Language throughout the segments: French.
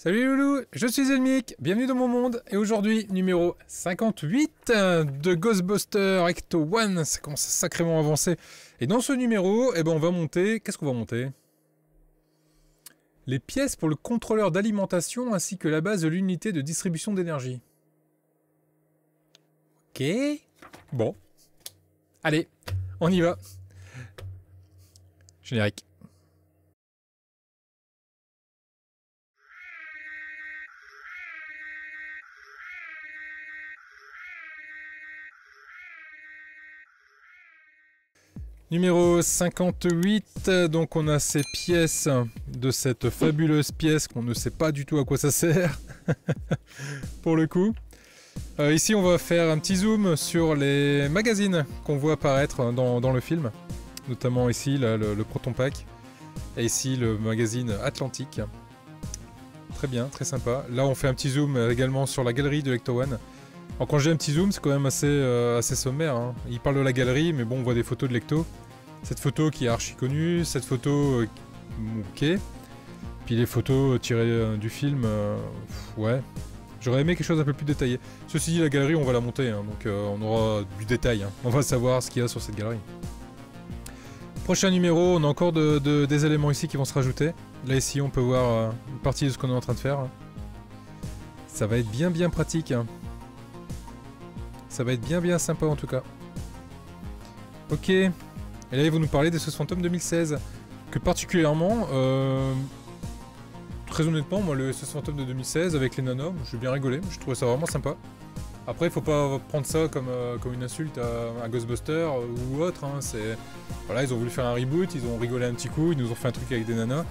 Salut Loulou, je suis Elmic, bienvenue dans mon monde, et aujourd'hui, numéro 58 de Ghostbusters Ecto One, ça commence à sacrément avancer. Et dans ce numéro, eh ben on va monter, qu'est-ce qu'on va monter? Les pièces pour le contrôleur d'alimentation ainsi que la base de l'unité de distribution d'énergie. Ok, bon. Allez, on y va. Générique. Numéro 58, donc on a ces pièces de cette fabuleuse pièce qu'on ne sait pas du tout à quoi ça sert, pour le coup. Ici on va faire un petit zoom sur les magazines qu'on voit apparaître dans le film, notamment ici le Proton Pack, et ici le magazine Atlantique. Très bien, très sympa. Là on fait un petit zoom également sur la galerie de Ecto One. Alors quand j'ai un petit zoom, c'est quand même assez sommaire, hein. Il parle de la galerie, mais bon, on voit des photos de l'Ecto. Cette photo qui est archi connue, cette photo ok. Puis les photos tirées du film, ouais. J'aurais aimé quelque chose un peu plus détaillé. Ceci dit, la galerie, on va la monter, hein, donc on aura du détail, hein. On va savoir ce qu'il y a sur cette galerie. Prochain numéro, on a encore des éléments ici qui vont se rajouter. Là, ici, on peut voir une partie de ce qu'on est en train de faire. Ça va être bien pratique, hein. Ça va être bien sympa en tout cas. Ok. Et là ils vont nous parler des SOS Fantôme 2016. Que particulièrement, très honnêtement, moi le SOS Fantôme de 2016 avec les nanas, j'ai bien rigolé, je trouvais ça vraiment sympa. Après il faut pas prendre ça comme une insulte à Ghostbusters ou autre, hein. Voilà, ils ont voulu faire un reboot, ils ont rigolé un petit coup, ils nous ont fait un truc avec des nanas.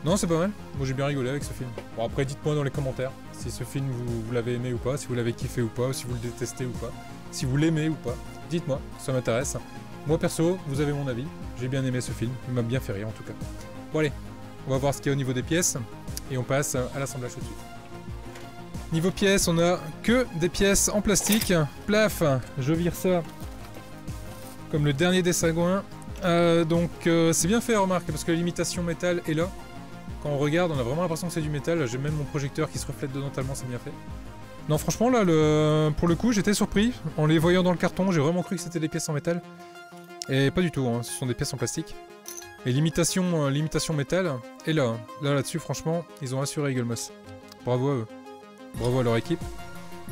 Non, c'est pas mal, moi j'ai bien rigolé avec ce film. Bon après dites-moi dans les commentaires si ce film vous l'avez aimé ou pas, si vous l'avez kiffé ou pas, ou si vous le détestez ou pas, si vous l'aimez ou pas. Dites-moi, ça m'intéresse. Moi perso, vous avez mon avis, j'ai bien aimé ce film, il m'a bien fait rire en tout cas. Bon allez, on va voir ce qu'il y a au niveau des pièces, et on passe à l'assemblage tout de suite. Niveau pièces, on a que des pièces en plastique. Plaf, je vire ça comme le dernier des sagouins. Donc c'est bien fait, remarque, parce que l'imitation métal est là. Quand on regarde, on a vraiment l'impression que c'est du métal. J'ai même mon projecteur qui se reflète dedans tellement c'est bien fait. Non, franchement, là, pour le coup, j'étais surpris. En les voyant dans le carton, j'ai vraiment cru que c'était des pièces en métal. Et pas du tout, hein, ce sont des pièces en plastique. Et l'imitation métal est là. Là-dessus, franchement, ils ont assuré Eagle Moss. Bravo à eux. Bravo à leur équipe.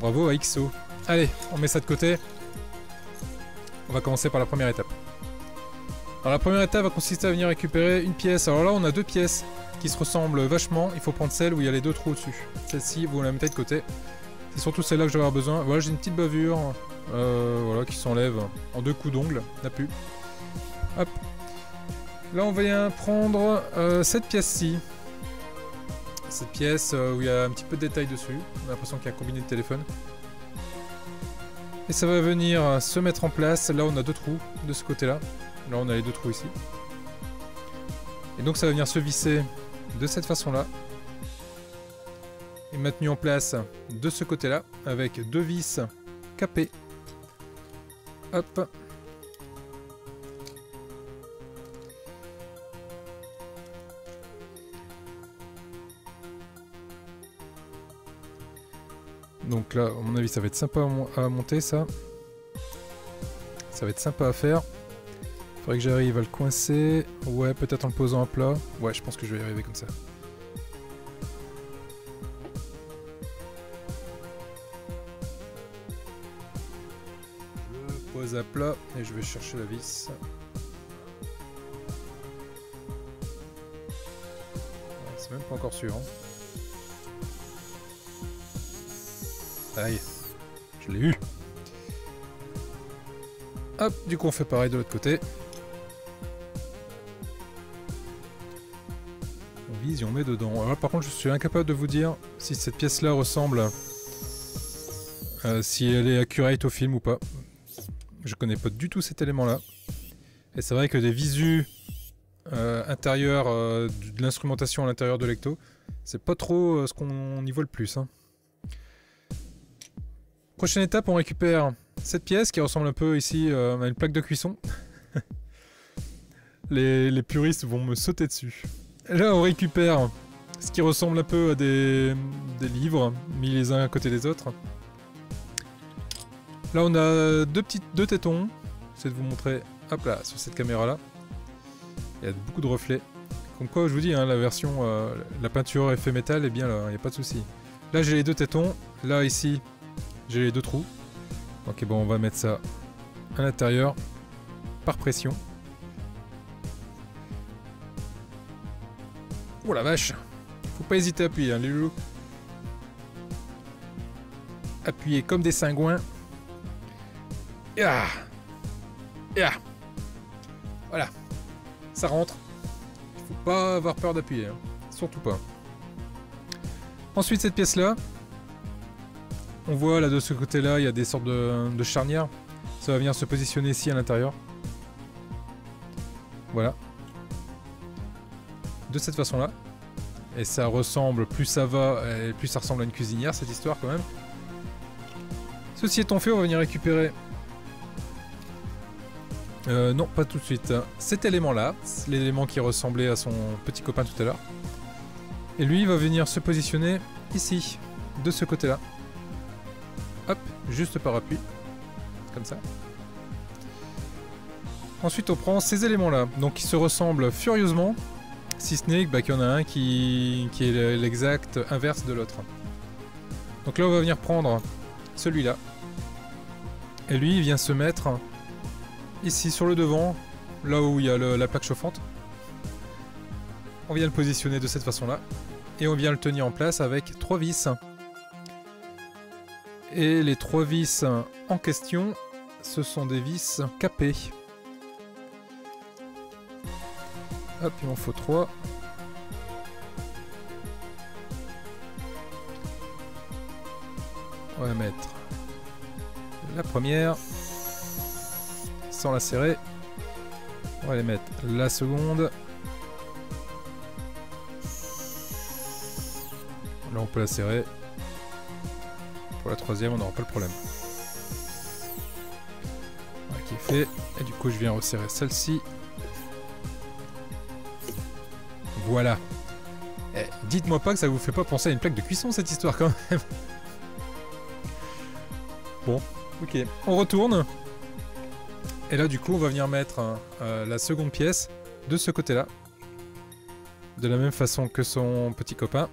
Bravo à XO. Allez, on met ça de côté. On va commencer par la première étape. Alors la première étape va consister à venir récupérer une pièce. Alors là, on a deux pièces qui se ressemblent vachement. Il faut prendre celle où il y a les deux trous au-dessus. Celle-ci, vous la mettez de côté. C'est surtout celle-là que je vais avoir besoin. Voilà, j'ai une petite bavure voilà, qui s'enlève en deux coups d'ongle. N'a plus. Hop. Là, on va prendre cette pièce-ci. Cette pièce où il y a un petit peu de détail dessus. On a l'impression qu'il y a un combiné de téléphone. Et ça va venir se mettre en place. Là, on a deux trous de ce côté-là. Là, on a les deux trous ici. Et donc, ça va venir se visser de cette façon-là. Et maintenu en place de ce côté-là, avec deux vis capées. Hop. Donc là, à mon avis, ça va être sympa à monter, ça. Ça va être sympa à faire. Faudrait que j'arrive à le coincer. Ouais, peut-être en le posant à plat. Ouais, je pense que je vais y arriver comme ça. Je pose à plat et je vais chercher la vis. C'est même pas encore sûr, hein. Aïe, je l'ai eu. Hop, du coup on fait pareil de l'autre côté. On vise et on met dedans. Alors là, par contre je suis incapable de vous dire si cette pièce là ressemble, si elle est accurate au film ou pas. Je connais pas du tout cet élément là. Et c'est vrai que des visus intérieurs, de l'instrumentation à l'intérieur de l'Ecto, c'est pas trop ce qu'on y voit le plus, hein. Prochaine étape, on récupère cette pièce qui ressemble un peu ici à une plaque de cuisson. les puristes vont me sauter dessus. Là, on récupère Ce qui ressemble un peu à des livres mis les uns à côté des autres. Là on a deux tétons. J'essaie de vous montrer, hop là, sur cette caméra là. Il y a beaucoup de reflets. Comme quoi je vous dis, hein, la version, la peinture effet métal est bien là, il n'y a pas de souci. Là j'ai les deux tétons, là ici j'ai les deux trous. Ok bon, on va mettre ça à l'intérieur par pression. Oh la vache! Faut pas hésiter à appuyer, hein, les loulous. Appuyez comme des cingouins. Ya! Ya! Voilà. Ça rentre. Faut pas avoir peur d'appuyer. Hein. Surtout pas. Ensuite, cette pièce-là. On voit là de ce côté-là, il y a des sortes de charnières. Ça va venir se positionner ici à l'intérieur. Voilà. De cette façon-là. Et ça ressemble, plus ça va, et plus ça ressemble à une cuisinière, cette histoire quand même. Ceci étant fait, on va venir récupérer... non, pas tout de suite. Cet élément-là, l'élément qui ressemblait à son petit copain tout à l'heure. Et lui, il va venir se positionner ici, de ce côté-là. Hop, juste par appui. Comme ça. Ensuite, on prend ces éléments-là, donc qui se ressemblent furieusement. Si ce n'est qu'il y en a un qui est l'exact inverse de l'autre. Donc là on va venir prendre celui-là. Et lui il vient se mettre ici sur le devant, là où il y a la plaque chauffante. On vient le positionner de cette façon-là. Et on vient le tenir en place avec 3 vis. Et les 3 vis en question, ce sont des vis capées. Hop, il m'en faut 3. On va mettre la première sans la serrer. On va aller mettre la seconde. Là on peut la serrer. Pour la troisième on n'aura pas le problème. Voilà qui est fait. Et du coup je viens resserrer celle-ci. Voilà. Eh, dites-moi pas que ça vous fait pas penser à une plaque de cuisson cette histoire quand même. Bon, ok. On retourne. Et là du coup on va venir mettre la seconde pièce de ce côté-là. De la même façon que son petit copain.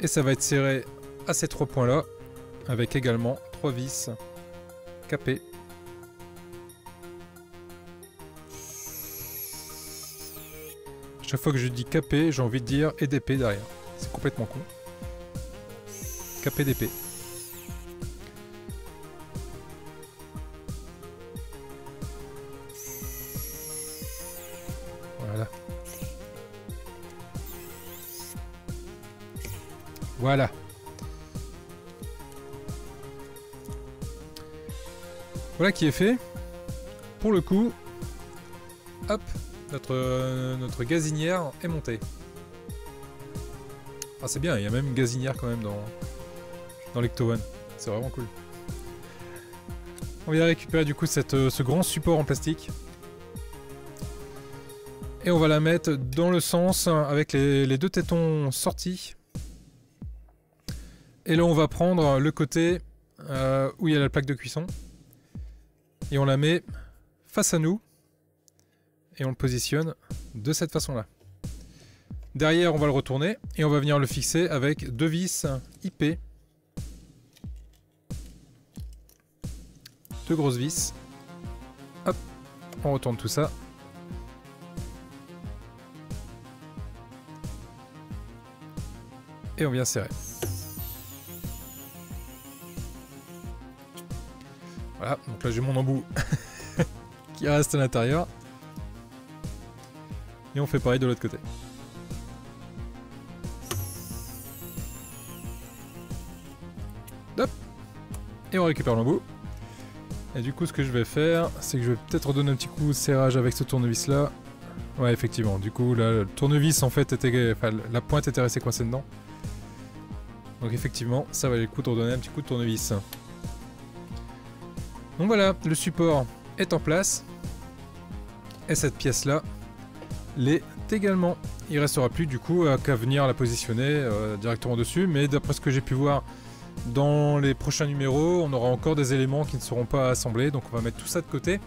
Et ça va être serré à ces 3 points-là. Avec également 3 vis capées. Chaque fois que je dis capé, j'ai envie de dire et d'épée derrière. C'est complètement con. Capé d'épée. Voilà. Voilà. Voilà qui est fait. Pour le coup, hop. Notre gazinière est montée. Ah c'est bien, il y a même une gazinière quand même dans l'Ecto One. C'est vraiment cool. On vient récupérer du coup ce grand support en plastique. Et on va la mettre dans le sens avec les deux tétons sortis. Et là on va prendre le côté où il y a la plaque de cuisson. Et on la met face à nous. Et on le positionne de cette façon-là. Derrière, on va le retourner et on va venir le fixer avec 2 vis IP. 2 grosses vis. Hop, on retourne tout ça. Et on vient serrer. Voilà, donc là j'ai mon embout qui reste à l'intérieur. Et on fait pareil de l'autre côté. Hop. Et on récupère l'embout. Et du coup ce que je vais faire, c'est que je vais peut-être redonner un petit coup de serrage avec ce tournevis là. Ouais effectivement, du coup là, le tournevis en fait était... Enfin, la pointe était restée coincée dedans. Donc effectivement, ça valait le coup de redonner un petit coup de tournevis. Donc voilà, le support est en place. Et cette pièce là l'est également. il restera plus du coup qu'à venir la positionner directement dessus. Mais d'après ce que j'ai pu voir dans les prochains numéros, on aura encore des éléments qui ne seront pas assemblés. Donc on va mettre tout ça de côté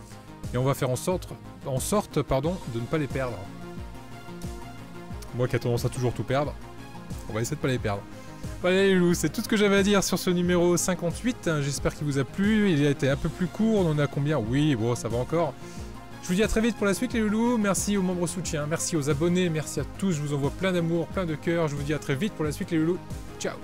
et on va faire en sorte de ne pas les perdre. Moi qui a tendance à toujours tout perdre, on va essayer de ne pas les perdre. Voilà les loulous, c'est tout ce que j'avais à dire sur ce numéro 58. J'espère qu'il vous a plu. Il a été un peu plus court. On en a combien? Oui, bon, ça va encore. Je vous dis à très vite pour la suite les loulous. Merci aux membres soutiens, merci aux abonnés, merci à tous. Je vous envoie plein d'amour, plein de cœur. Je vous dis à très vite pour la suite les loulous. Ciao.